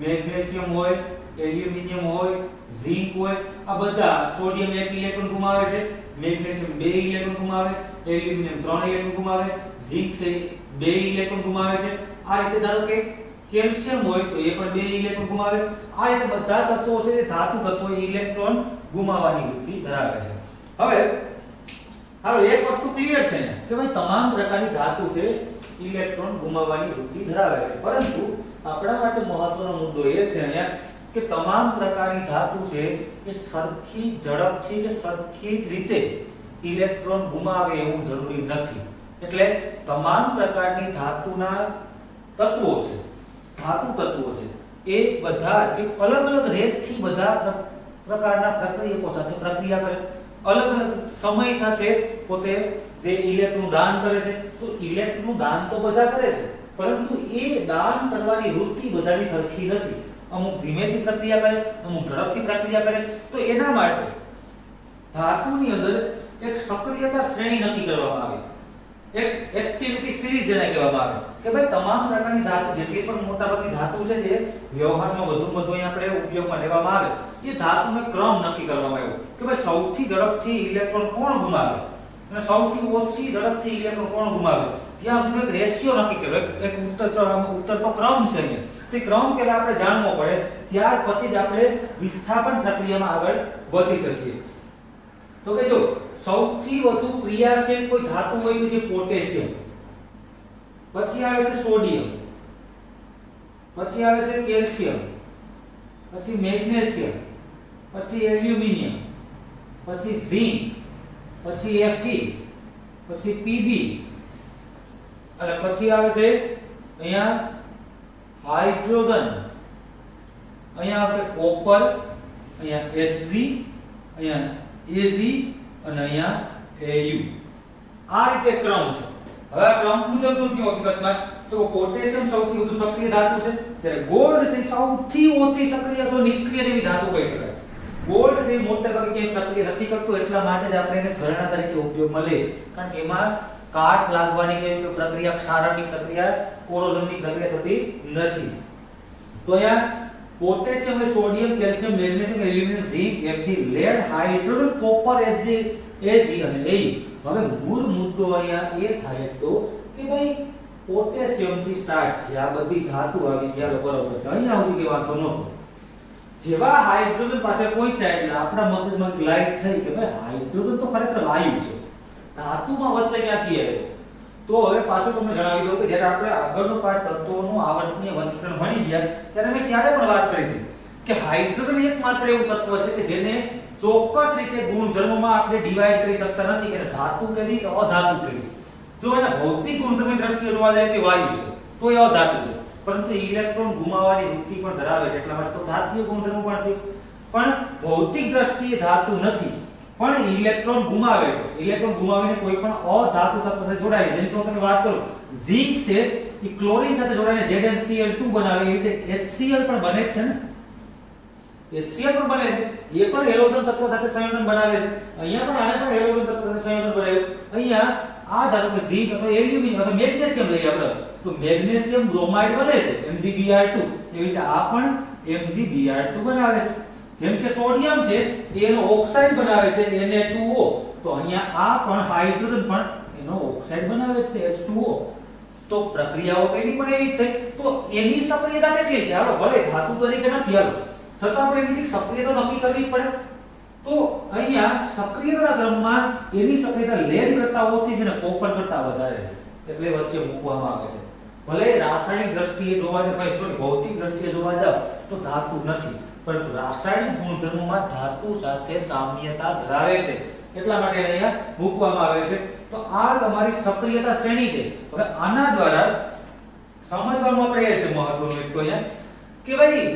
મેગ્નેશિયમ હોય, એલ્યુમિનિયમ હોય, ઝિંક હોય, આ બધા સોડિયમ 1 ઇલેક્ટ્રોન ગુમાવે છે, મેગ્નેશિયમ 2 ઇલેક્ટ્રોન ગુમાવે, એલ્યુમિનિયમ 3 ઇલેક્ટ્રોન ગુમાવે, ઝિંક છે 2 ઇલેક્ટ્રોન ગુમાવે છે. આ રીતે ધારો કે કેલ્શિયમ હોય તો એ પણ 2 ઇલેક્ટ્રોન ગુમાવે. આ રીતે બધા તત્વો છે ધાતુ તત્વો ઇલેક્ટ્રોન ગુમાવવાની વૃત્તિ ધરાવે છે. હવે હાલો એક વસ્તુ ક્લિયર છે ને કે ભાઈ તમામ પ્રકારની ધાતુ છે ઇલેક્ટ્રોન ગુમાવવાની વૃત્તિ ધરાવે છે, પરંતુ આપણા માટે મહત્વનો મુદ્દો એ છે અહીંયા કે તમામ પ્રકારની ધાતુ છે એ સરખી ઝડપથી કે સરખી રીતે ઇલેક્ટ્રોન ગુમાવે એવું જરૂરી નથી. એટલે તમામ પ્રકારની ધાતુના તત્વો છે, ધાતુ તત્વો છે એ બધા જ એક અલગ અલગ રેટથી બધા પ્રકારના પ્રક્રિયકો સાથે પ્રક્રિયા કરે, અલગ અલગ સમય સાથે પોતે જે ઇલેક્ટ્રોનનું દાન કરે છે. તો ઇલેક્ટ્રોનનું દાન તો બધા કરે છે, પરંતુ એ દાન કરવાની વૃત્તિ બધાની સરખી નથી. અમુક ધીમેથી પ્રક્રિયા કરે, અમુક ઝડપથી પ્રક્રિયા કરે. તો એના માટે ધાતુની અંદર એક સક્રિયતા શ્રેણી નક્કી કરવામાં આવે, એક એક્ટિવિટી સિરીઝ જેને કહેવામાં આવે કે ભાઈ તમામ પ્રકારની ધાતુ, જેટલી પણ મોટાભાગની ધાતુ છે જે વ્યવહારમાં વધુ અહીં આપણે ઉપયોગમાં લેવામાં આવે, એ ધાતુનો ક્રમ નક્કી કરવામાં આવ્યો કે ભાઈ સૌથી ઝડપથી ઇલેક્ટ્રોન કોણ ગુમાવે અને સૌથી ઓછી ઝડપથી ઇલેક્ટ્રોન કોણ ગુમાવે, ત્યાં સુધી એક રેશિયો નક્કી કર્યો. એક ઉત્તર તો ક્રમ છે અહીંયા. તે ક્રમ પહેલા આપણે જાણવો પડે, ત્યાર પછી જ આપણે વિસ્થાપન પ્રક્રિયામાં આગળ વધી શકીએ. તો કે જો સૌથી વધુ ક્રિયાશીલ કોઈ ધાતુ હોય તો છે પોટેશિયમ, પછી આવે છે સોડિયમ, પછી આવે છે કેલ્શિયમ, પછી મેગ્નેશિયમ, પછી એલ્યુમિનિયમ, પછી ઝિંક, પછી Fe, પછી Pb, અને પછી આવે છે અહીંયા હાઇડ્રોજન, અહીંયા આવશે કોપર, અહીંયા Hg, અહીંયા Ag અને અહીંયા Au. આ રીતે ક્રમ છે. હવે આ ક્રમ મુજબ શું થયું હકીકતમાં? તો પોટેશિયમ સૌથી વધુ સક્રિય ધાતુ છે, ત્યારે ગોલ્ડ છે સૌથી ઓછી સક્રિય અથવા નિષ્ક્રિય જેવી ધાતુ કહી શકાય. ગોલ્ડ છે મોટે ભાગે ક્યાંય પ્રક્રિયા નથી કરતું, એટલા માટે જ આપણે એને ઘરેણા તરીકે ઉપયોગમાં લઈએ, કારણ કે એમાં કાટ લાગવાની કે પ્રક્રિયા, ક્ષારણની પ્રક્રિયા, કોરોઝનની પ્રક્રિયા થતી નથી. તો અહીંયા potassium, sodium, calcium, magnesium, aluminium, zinc, Fe, lead, hydrogen, copper, Ag અને Au. હવે મૂળ મુદ્દો અહીંયા એ થાય તો કે ભાઈ પોટેશિયમ થી સ્ટાર્ટ છે, આ બધી ધાતુ આવી ગયા બરોબર છે, અહીંયા સુધી કે વાંધો નહોતો. જેવા હાઇડ્રોજન પાસે પહોંચ્યા એટલે આપણા મગજમાં ગ્લાઇડ થઈ કે ભાઈ હાઇડ્રોજન તો ખરેખર વાયુ છે, ધાતુમાં વચ્ચે ક્યાંથી આવ્યો? તો હવે પાછું તમને જણાવી દઉં કે જ્યારે આપણે આગળનો પાઠ તત્વોનું આવર્તનીય વંચન ભણી ગયા ત્યારે મેં ત્યારે પણ વાત કરી હતી કે હાઇડ્રોજન એકમાત્ર એવું તત્વ છે કે જેને ચોક્કસ રીતે ગુણધર્મોમાં આપણે ડિવાઇડ કરી શકતા નથી કે ધાતુ કેવી કે અધાતુ કેવી. જો એના ભૌતિક ગુણધર્મની દ્રષ્ટિએ જોવા જાય કે વાયુ છે તો એ અધાતુ છે, પરંતુ ઇલેક્ટ્રોન ગુમાવવાની વૃત્તિ પણ ધરાવે છે, એટલા માટે તો ધાતુય ગુણધર્મ પણ છે. પણ ભૌતિક દ્રષ્ટિએ ધાતુ નથી, પણ ઇલેક્ટ્રોન ગુમાવે છે. ઇલેક્ટ્રોન ગુમાવીને કોઈ પણ અધાતુ તત્વ સાથે જોડાય, જેમ કે હું તમને વાત કરું, ઝિંક છે એ ક્લોરીન સાથે જોડાઈને ZnCl2 બનાવે, એ રીતે HCl પણ બને છે ને, HCl પણ બને છે, એ પણ હેલોજન તત્વ સાથે સંયોજન બનાવે છે. અહીંયા પણ આને પણ હેલોજન તત્વ સાથે સંયોજન બનાવ્યું. અહીંયા આ ધારો કે ઝિંક અથવા એલ્યુમિનિયમ અથવા મેગ્નેશિયમ લઈએ આપણે, તો મેગ્નેશિયમ બ્રોમાઇડ બને છે MgBr2, એવી રીતે આ પણ MgBr2 બનાવે છે. જેમ કે સોડિયમ છે એનો ઓક્સાઇડ બનાવે છે Na2O, તો અહીંયા આ પણ હાઇડ્રોજન પણ એનો ઓક્સાઇડ બનાવે છે H2O. તો પ્રક્રિયાઓ તો એની પણ એવી જ છે. તો એની સક્રિયતા કેટલી છે? હાલો ભલે ધાતુ તરીકે નથી, હાલો છતાં આપણે એની સક્રિયતા નક્કી કરવી પડે. તો અહીંયા સક્રિયતાના ક્રમમાં એની સક્રિયતા લેડ કરતા ઓછી છે ને કોપર કરતા વધારે છે, એટલે વચ્ચે મૂકવામાં આવે છે. ભલે રાસાયણિક દ્રષ્ટિએ જોવા જાય, ભાઈ જો ભૌતિક દ્રષ્ટિએ જોવા જાવ તો ધાતુ નથી, પરંતુ રાસાયણિક ગુણધર્મોમાં ધાતુ સાથે સામ્યતા ધરાવે છે, એટલા માટે અહીંયા મૂકવામાં આવે છે. તો આ તમારી સક્રિયતા શ્રેણી છે. હવે આના દ્વારા સમજવાનું આપણે એ છે મહત્વનું એક તો અહીંયા કે ભાઈ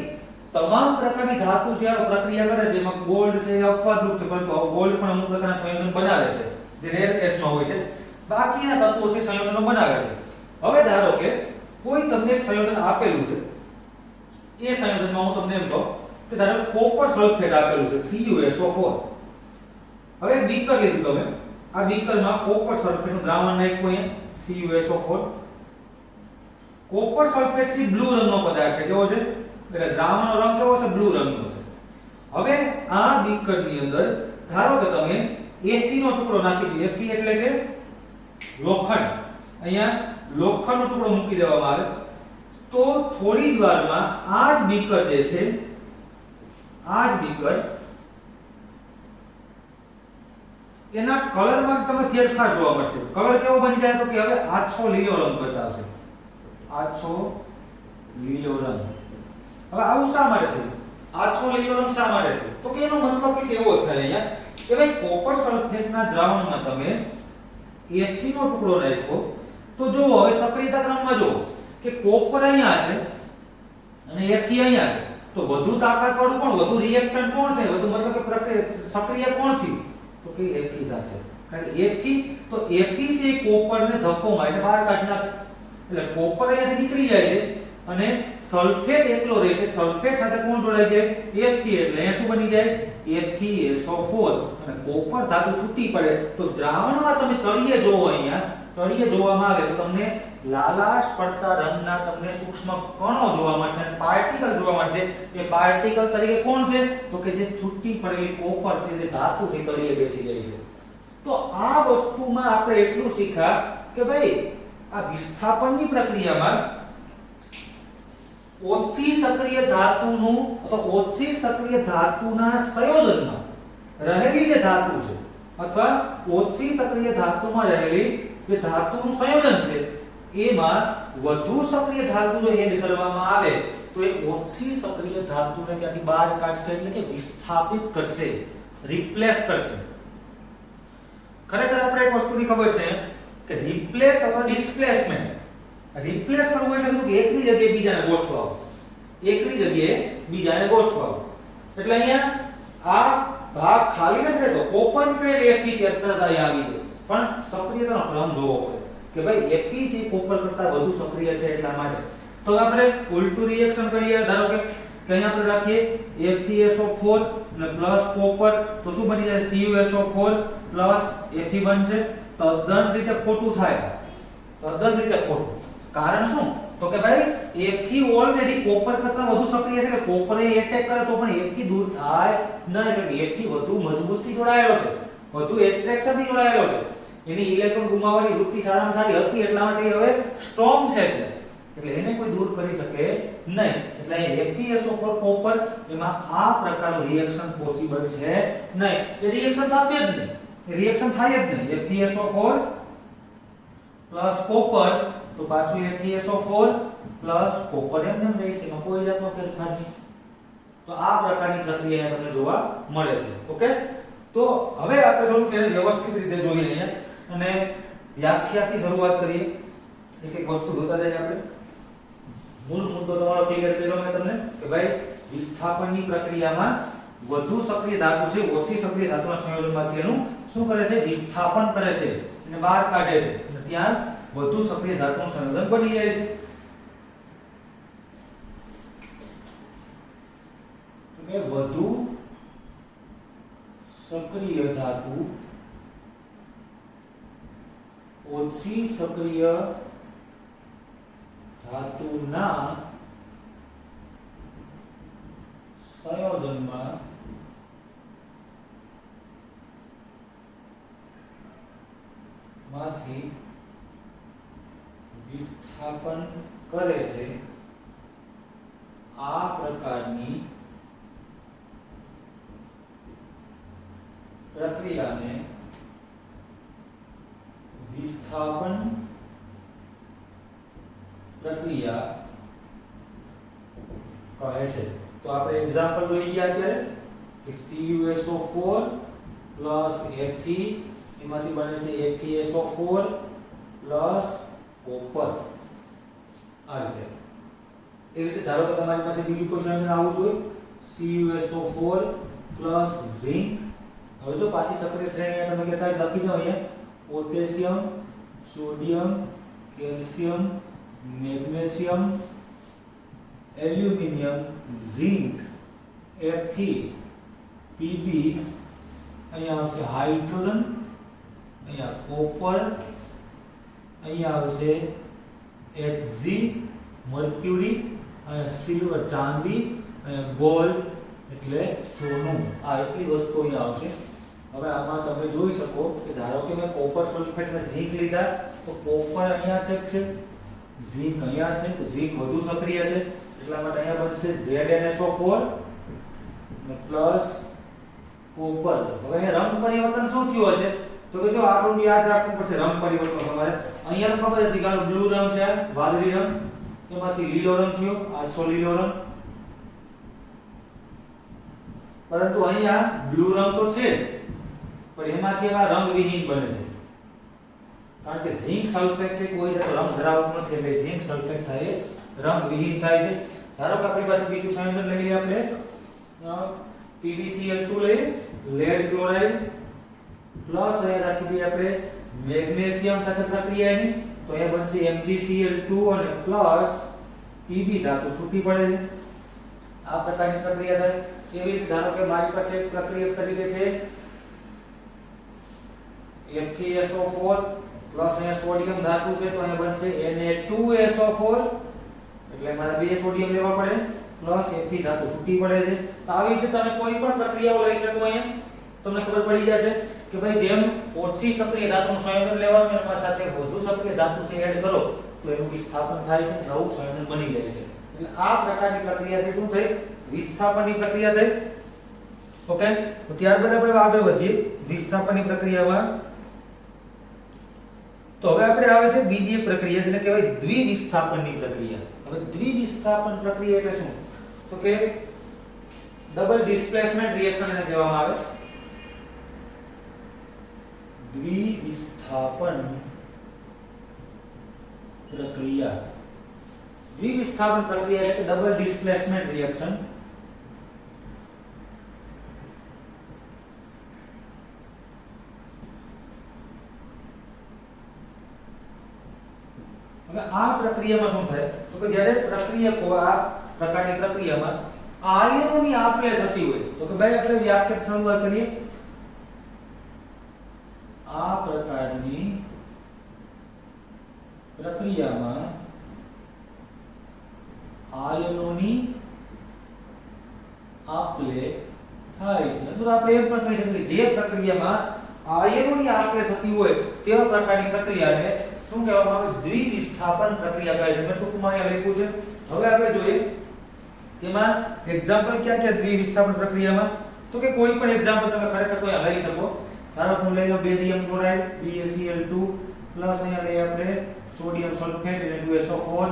તમામ પ્રકારની ધાતુ છે આ પ્રક્રિયા કરે છે, એમાં ગોલ્ડ છે અપવાદરૂપ છે, પરંતુ ગોલ્ડ પણ અમુક પ્રકારના સંયોજન બનાવે છે જે રેર કેસમાં હોય છે. બાકીના તત્વો છે સંયોજનો બનાવે છે. હવે ધારો કે કોઈ તમને એક સંયોજન આપેલું છે, એ સંયોજનમાં હું તમને એમ કહું કે ધારો કે કોપર સલ્ફેટ આપેલું છે CuSO4. હવે બીકર લીધું તમે, આ બીકરમાં કોપર સલ્ફેટનું દ્રાવણ નાખ્યું અહીંયા CuSO4. કોપર સલ્ફેટ છે બ્લુ રંગનો પદાર્થ છે, કેવો છે? એટલે દ્રાવણનો રંગ કેવો છે? બ્લુ રંગનો છે. હવે આ બીકરની અંદર ધારો કે તમે Fe નો ટુકડો નાખી દો. Fe એટલે કે લોખંડ. અહીંયા લોખંડનો ટુકડો મૂકી દેવામાં આવે તો થોડી જ વારમાં આ જ બીકર જે છે, આ જ બીકર એના કલરમાં તમે ફેરફાર જોવા મળશે. કલર કેવો બની જાય તો કે હવે આછો લીલો રંગ બતાવશે, આછો લીલો રંગ. હવે આવું શા માટે થયું? આછો લીલો રંગ શા માટે થયો? તો કે એનો મતલબ કે એવો થાય અહીંયા કે ભાઈ કોપર સલ્ફેટના દ્રાવણમાં તમે Fe નો ટુકડો નાખ્યો તો જો હવે સક્રિયતા ક્રમમાં જો કે કોપર અહીંયા છે અને Fe અહીંયા છે, તો વધુ તાકાતવાળું કોણ, વધુ રિએક્ટન્ટ કોણ છે, વધુ મતલબ કે સક્રિય કોણ થયું, તો કે Fe થશે. કારણ કે Fe તો Fe છે કોપરને ધક્કો મારે એટલે બહાર કાઢી નાખે, એટલે કોપર અહીંયાથી નીકળી જાય છે અને સલ્ફેટ એકલો રહે છે. સલ્ફેટ સાથે કોણ જોડાઈ જાય, Fe, એટલે અહીંયા શું બની જાય, FeSO4 અને કોપર ધાતુ છૂટી પડે તો દ્રાવણમાં તમે તળિયે જોવો, અહીંયા તળિયે જોવામાં આવે તો તમને લાલાશ પડતા રંગના તમને સૂક્ષ્મ કણો જોવા મળશે અને પાર્ટિકલ જોવા મળશે. એ પાર્ટિકલ તરીકે કોણ છે, તો કે જે છૂટી પડેલી કોપર છે, જે ધાતુ છે તળિયે બેસી જાય છે. તો આ વસ્તુમાં આપણે એટલું શીખ્યા કે ભાઈ આ વિસ્થાપનની પ્રક્રિયામાં ઓછી સક્રિય ધાતુનું અથવા ઓછી સક્રિય ધાતુના સંયોજનમાં રહેલી જે ધાતુ છે અથવા ઓછી સક્રિય ધાતુમાં રહેલી જે ધાતુનું સંયોજન છે એમાં વધુ સક્રિય ધાતુ જો એડ કરવામાં આવે તો એ ઓછી સક્રિય ધાતુને ત્યાંથી બહાર કાઢશે, એટલે કે વિસ્થાપિત કરશે, રિપ્લેસ કરશે. ખરેખર આપણે એક વસ્તુની ખબર છે કે રિપ્લેસ અથવા ડિસ્પ્લેસમેન્ટ, રિપ્લેસ કરવું એટલે શું કે એકની જગ્યાએ બીજાને ગોઠવાવો, એકની જગ્યાએ બીજાને ગોઠવાવો. એટલે અહીંયા આ ભાગ ખાલી નથી રહેતો, કોપર નીકળે Fe તરત અહીં આવી જાય, પણ સક્રિયતાનો ક્રમ જોવો પડે કે ભાઈ Fe છે કોપર કરતા વધુ સક્રિય છે એટલા માટે. તો આપણે ઉલટું રિએક્શન કરીએ, ધારો કે અહીં આપણે રાખીએ FeSO4 અને પ્લસ કોપર, તો શું બની જાય, CuSO4 પ્લસ Fe બનશે. તદ્દન રીતે ખોટું થાય, તદ્દન રીતે ખોટું. કારણ શું, તો કે ભાઈ Fe ઓલરેડી કોપર કરતા વધુ સક્રિય છે, કે કોપરે એટેક કરે તો પણ Fe દૂર થાય નહીં, એટલે Fe વધુ મજબૂતથી જોડાયેલો છે, વધુ એટ્રેક્શનથી જોડાયેલો છે. એની ઇલેક્ટ્રોન ગુમાવવાની વૃત્તિ સારામાં સારી હતી એટલા માટે હવે સ્ટ્રોંગ છે, એટલે એને કોઈ દૂર કરી શકે નહીં. એટલે અહીં FeSO4 કોપર એમાં આ પ્રકારનું રિએક્શન પોસિબલ છે નહીં, એ રિએક્શન થશે જ નહીં, રિએક્શન થાય જ નહીં. FeSO4 પ્લસ કોપર તો પાછું FeSO4 પ્લસ કોપર એમ રહે છે, એમાં કોઈ જાતનો ફેરફાર નહીં. તો આ પ્રકારની પ્રક્રિયા તમને જોવા મળે છે. ઓકે, તો હવે આપણે થોડું તેને વ્યવસ્થિત રીતે જોઈએ અહીંયા અને વ્યાખ્યાથી શરૂઆત કરીએ. એક એક વસ્તુ જોતા જઈએ આપણે. મૂળ મુદ્દો તમારો ક્લિયર કર્યો મેં તમને કે ભાઈ વિસ્થાપનની પ્રક્રિયામાં વધુ સક્રિય ધાતુ છે ઓછી સક્રિય ધાતુના સંયોજનમાંથી એનું શું કરે છે, વિસ્થાપન કરે છે અને બહાર કાઢે છે, અને ત્યાં વધુ સક્રિય ધાતુનું સંયોજન બની જાય છે. તો કે વધુ સક્રિય ધાતુ ઓછી સક્રિય ધાતુના સંયોજનમાં માંથી વિસ્થાપન કરે છે. આ પ્રકારની પ્રક્રિયાને વિસ્થાપન પ્રક્રિયા કહે છે. તો આપણે એક્ઝામ્પલ જોઈ ગયા અત્યારે કે CuSO4 પ્લસ Fe એમાંથી બને છે FeSO4 પ્લસ કોપર. આ રીતે એ રીતે ધારો કે તમારી પાસે બીજું કોઈ સંયોજન આવું જોઈએ CuSO4 પ્લસ ઝિંક. હવે જો પાછી સક્રિય શ્રેણી તમે કહેતા લખી દો અહીંયા potassium, sodium, calcium, magnesium, aluminium, zinc, Fe, Pb, અહીંયા આવશે હાઇડ્રોજન, અહીંયા કોપર, અહીંયા આવશે Hg મર્ક્યુરી, અહીંયા સિલ્વર ચાંદી, અહીંયા ગોલ્ડ એટલે સોનું. આ એટલી વસ્તુ અહીંયા આવશે. હવે આમાં તમે જોઈ શકો કે ધારો કે મેં કોપર સલ્ફેટ અને ઝિંક લીધા તો કોપર અહીંયા છે, ઝિંક અહીંયા છે, તો ઝિંક વધુ સક્રિય છે એટલા માટે અહીંયા બનશે ZnSO4 અને પ્લસ કોપર. હવે અહીંયા રંગ પરિવર્તન શું થયું હશે તો કે જો આ થોડું યાદ રાખવું પડશે. રંગ પરિવર્તન તમારે અહીંયા તો ખબર હતી કે આ બ્લુ રંગ છે, વાદળી રંગ, એમાંથી લીલો રંગ થયો, આછો લીલો રંગ. પરંતુ અહીંયા બ્લુ રંગ તો છે પણ એમાંથી એમાં રંગવિહીન બને છે કારણ કે ઝિંક સલ્ફેટ છે કોઈ જાતનો રંગ ધરાવતું નથી એટલે ઝિંક સલ્ફેટ થાય રંગવિહીન થાય છે. ધારો કે આપણી પાસે બીજું સંયોજન લઈ લઈએ આપણે PbCl2 લઈએ લેડ ક્લોરાઇડ પ્લસ અહીંયા રાખી દઈએ આપણે મેગ્નેશિયમ સાથે પ્રક્રિયા એની તો એ બનશે MgCl2 અને પ્લસ Pb ધાતુ છૂટી પડે છે આ પ્રકારની પ્રક્રિયા થાય એવી રીતે ધારો કે મારી પાસે એક પ્રક્રિયા તરીકે છે FeSO4 પ્લસ અહીંયા સોડિયમ ધાતુ છે તો અહીંયા બનશે Na2SO4 એટલે મારે બે સોડિયમ લેવા પડે પ્લસ Fe ધાતુ છૂટી પડે છે તો આવી રીતે તમે કોઈ પણ પ્રક્રિયાઓ લઈ શકો અહીંયા તમને ખબર પડી જશે કે ભાઈ જેમ ઓછી સક્રિય ધાતુનું સંયોજન લેવાનું એના સાથે વધુ સક્રિય ધાતુ છે એડ કરો તો એનું વિસ્થાપન થાય છે નવું સંયોજન બની જાય છે એટલે આ પ્રકારની પ્રક્રિયા છે શું થઈ વિસ્થાપનની પ્રક્રિયા થઈ ઓકે તો ત્યારબાદ આપણે આગળ વધીએ વિસ્થાપનની પ્રક્રિયામાં તો હવે આપણે આવે છે બીજી એક પ્રક્રિયા જેને કહેવાય દ્વિવિસ્થાપનની પ્રક્રિયા હવે દ્વિવિસ્થાપન પ્રક્રિયા એટલે શું તો કે ડબલ ડિસ્પ્લેસમેન્ટ રિએક્શન એને કહેવામાં આવે દ્વિવિસ્થાપન પ્રક્રિયા દ્વિવિસ્થાપન પ્રક્રિયા એટલે ડબલ ડિસ્પ્લેસમેન્ટ રિએક્શન હવે આ પ્રક્રિયામાં શું થાય તો કે જ્યારે પ્રક્રિયકો આ પ્રકારની પ્રક્રિયામાં આયનોની આપ-લે થતી હોય તો કે ભાઈ આપણે વ્યાખ્યા શરૂઆત કરીએ આ પ્રકારની પ્રક્રિયામાં આયનોની આપ-લે થાય છે તો આપણે એમ પણ કહી શકીએ જે પ્રક્રિયામાં આયનોની આપ-લે થતી હોય તેવા પ્રકારની પ્રક્રિયાને શું કહેવામાં આવે દ્વિવિસ્થાપન પ્રક્રિયા કહે છે મેં ટૂંકમાં અહીંયા લખ્યું છે હવે આપણે જોઈએ તેમાં એક્ઝામ્પલ ક્યાં ક્યાં દ્વિવિસ્થાપન પ્રક્રિયામાં તો કે કોઈ પણ એક્ઝામ્પલ તમે ખરેખર તો અહીંયા લઈ શકો ધારો કે લઈ લો બેરિયમ ક્લોરાઇડ BaCl2 પ્લસ અહીંયા લઈએ આપણે સોડિયમ સલ્ફેટ એટલે 2SO4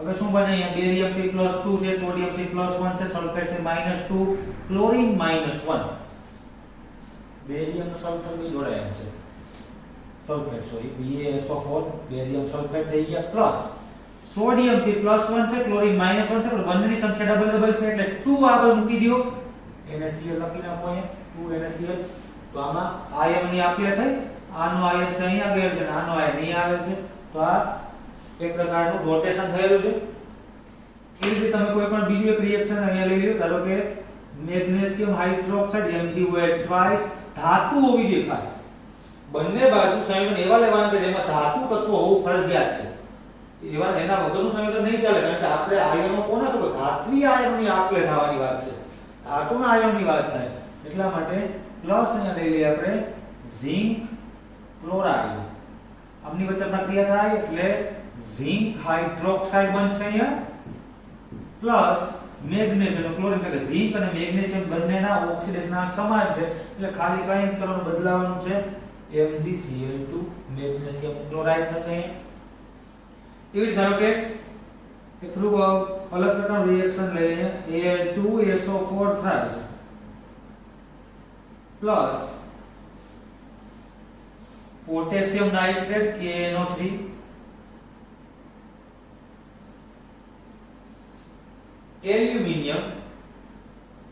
હવે શું બને અહીંયા બેરિયમ C+2 છે સોડિયમ C+1 છે સલ્ફેટ છે -2 ક્લોરીન -1 બેરિયમ સલ્ફર ની જોડાયેલ છે sulphate sorry BaSO4 barium sulphate થઈ ગયા પ્લસ સોડિયમ C+1 છે ક્લોરીન -1 છે પણ બંનેની સંખ્યા ડબલ છે એટલે 2 આગળ મૂકી દો NaCl લખી નાખો અહીંયા 2 NaCl તો આમાં આયનની આપ-લે થઈ આનો આયન છે અહીંયા ગયેલ છે અને આનો આયન અહીંયા આવેલ છે તો આ એક પ્રકારનું રોટેશન થયેલું છે એ રીતે તમે કોઈ પણ બીજું એક રિએક્શન અહીંયા લઈ લો ધારો કે મેગ્નેશિયમ હાઇડ્રોક્સાઇડ MgOH ટ્વાઇસ ધાતુ હોવી જોઈએ ખાસ બંને બાજુ સંયોજન એવા લેવાના કે જેમાં ધાતુ તત્વો હોવું ફરજિયાત છે એવા એના વગરનું સંયોજન નહીં ચાલે કારણ કે આપણે આયનો કોના તો ધાત્વિય આયનની આપ-લે થવાની વાત છે ધાતુના આયનની વાત થાય એટલા માટે પ્લસ અહીંયા લઈ લઈએ આપણે ઝિંક ક્લોરાઇડ આમની વચ્ચે પ્રક્રિયા થાય એટલે ઝિંક હાઇડ્રોક્સાઇડ બનશે અહીંયા પ્લસ મેગ્નેશિયમ ક્લોરીન એટલે ઝિંક અને મેગ્નેશિયમ બંનેના ઓક્સિડેશનના સમાન છે એટલે ખાલી કઈ અંતરનું બદલાવાનું છે MgCl2 મેગ્નેશિયમ ક્લોરાઇડ થશે એવી રીતે ધારો કે એક થોડું અલગ પ્રકારનું રિએક્શન લઈએ Al2SO4 thrice plus potassium nitrate KNO3 aluminium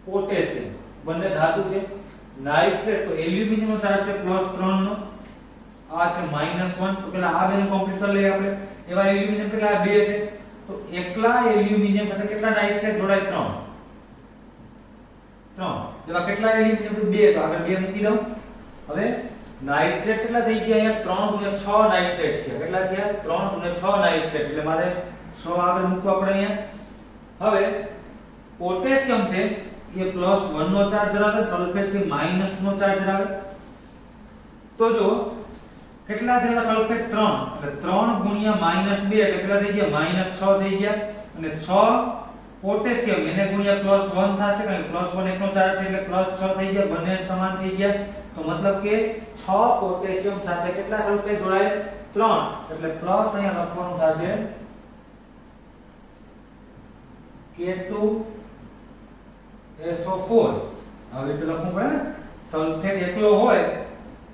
potassium બંને ધાતુ છે નાઇટ્રેટ તો એલ્યુમિનિયમ નો ચાર્જ છે +3 નો આ છે -1 તો પેલા આ બેને કોમ્પ્લીટ કરી લઈએ આપણે એવા એલ્યુમિનિયમ કેટલા 2 છે તો એકલા એલ્યુમિનિયમ સાથે કેટલા નાઇટ્રેટ જોડાય 3 એવા કેટલા એલ્યુમિનિયમ 2 તો આગળ 2 મૂકી દઉં હવે નાઇટ્રેટ કેટલા થઈ ગયા અહીંયા 3 * 6 નાઇટ્રેટ છે કેટલા થયા 3 * 6 નાઇટ્રેટ એટલે મારે 6 આગળ મૂકવા પડે અહીંયા હવે પોટેશિયમ છે એ +1 નો ચાર્જ ધરાવે સલ્ફેટ છે - નો ચાર્જ ધરાવે તો જો કેટલા છે એમાં સલ્ફેટ 3 એટલે 3 * -2 એટલે કેટલા થઈ ગયા -6 થઈ ગયા અને 6 પોટેશિયમ એને ગુણ્યા +1 થશે કારણ કે +1 એકનો ચાર્જ છે એટલે +6 થઈ ગયા બંને સમાન થઈ ગયા તો મતલબ કે 6 પોટેશિયમ સાથે કેટલા સલ્ફેટ જોડાય 3 એટલે પ્લસ અહીંયા લખવાનું થશે K2SO4 આવી રીતે લખવું પડે ને સલ્ફેટ એકલો હોય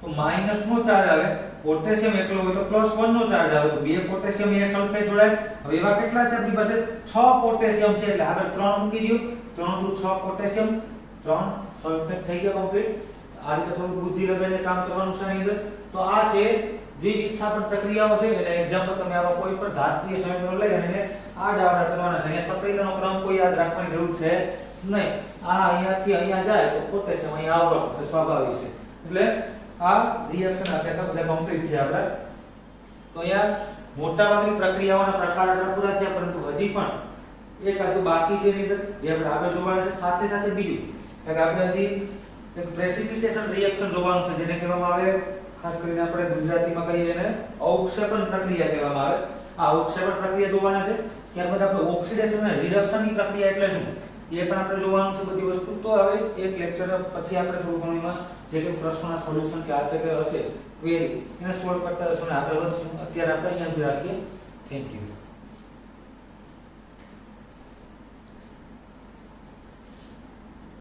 તો માઈનસ નો ચાર્જ આવે પોટેશિયમ એકલો હોય તો +1 નો ચાર્જ આવે, તો બે પોટેશિયમ એક સલ્ફેટ જોડાય. હવે એવા કેટલા છે આપણી પાસે? 6 પોટેશિયમ છે, એટલે આગળ 3 મૂકી દો. 3 × 6 પોટેશિયમ, 3 સલ્ફેટ થઈ ગયા કમ્પ્લીટ. આ રીતે થોડું બુદ્ધિ લગાડીને કામ કરવાનું છે આની અંદર. તો આ છે દ્વિવિસ્થાપન પ્રક્રિયાઓ છે. એટલે એક્ઝામ્પલ તમે આવા કોઈ પણ ધાત્રીય સંયોજનો લઈ અને એને આડા કરવાના છે. અહીંયા સપ્રેયરનો ક્રમ કોઈ યાદ રાખવાની જરૂર છે નહીં. આ અહીંયાથી અહીંયા જાય તો પોટેશિયમ અહીંયા આવવાનું છે, સ્વાભાવિક છે. એટલે આ રિએક્શન આખા બધા કમ્પ્લીટ થયા આપણા. તો અહીંયા મોટાભાગની પ્રક્રિયાઓના પ્રકાર પૂરા થયા, પરંતુ હજી પણ એક આ તો બાકી છે એની અંદર જે આપણે આગળ જોવાના છે. સાથે સાથે બીજું કે આપણે હજી એક પ્રેસિપિટેશન રિએક્શન જોવાનું છે, જેને કહેવામાં આવે, ખાસ કરીને આપણે ગુજરાતીમાં કહીએ એને અવક્ષેપણ પ્રક્રિયા કહેવામાં આવે. આ અવક્ષેપણ પ્રક્રિયા જોવાના છે. ત્યારબાદ આપણે ઓક્સિડેશન અને રિડક્શનની પ્રક્રિયા એટલે શું એ પણ આપણે જોવાનું છે બધી વસ્તુ. તો હવે એક લેક્ચર પછી આપણે થોડું ઘણું એમાં જે કે પ્રશ્નોના સોલ્યુશન કે આ તે હશે ક્વેરી એને સોલ્વ કરતા હશું અને આગળ વધશું. અત્યારે આપણે અહીંયા જ રાખીએ. Thank you.